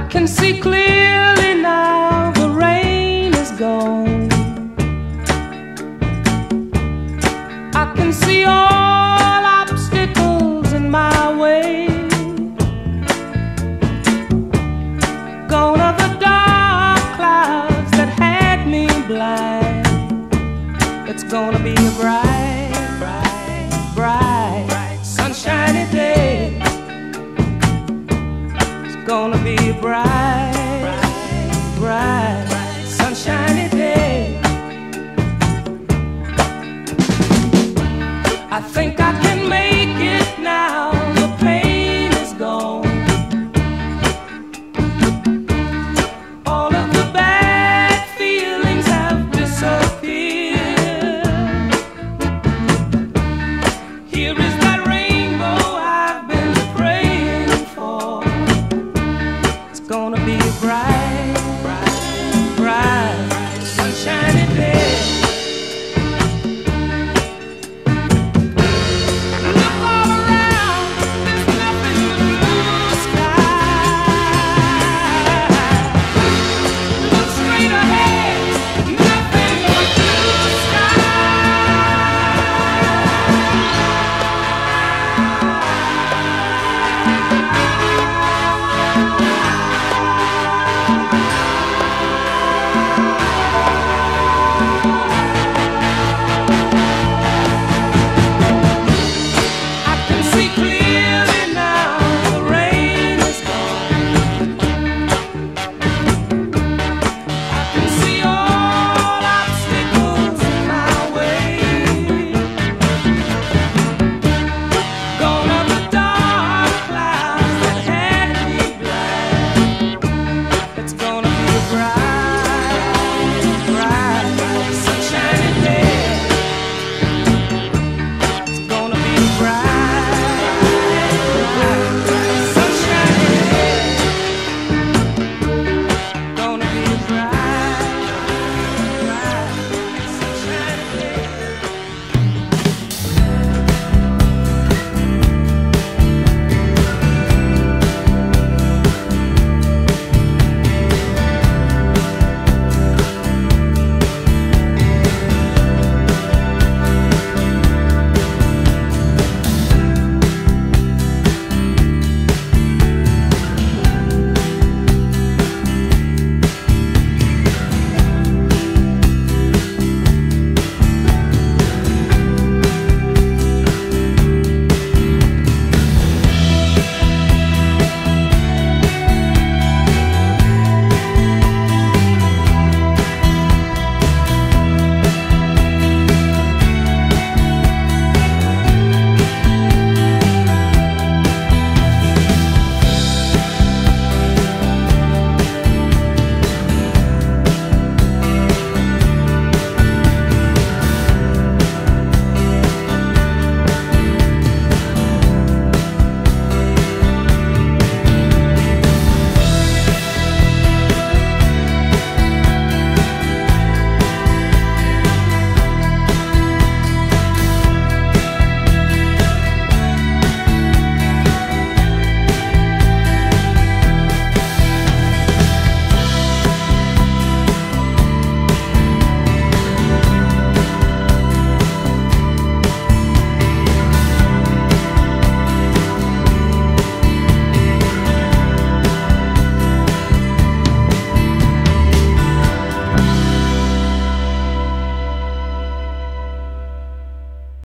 can see clearly now, the rain is gone. I can see all obstacles in my way. Gone are the dark clouds that had me blind. It's gonna be a bright, bright, bright, sunshiny day. It's gonna be a bright, bright, sunshiny day. I think I can make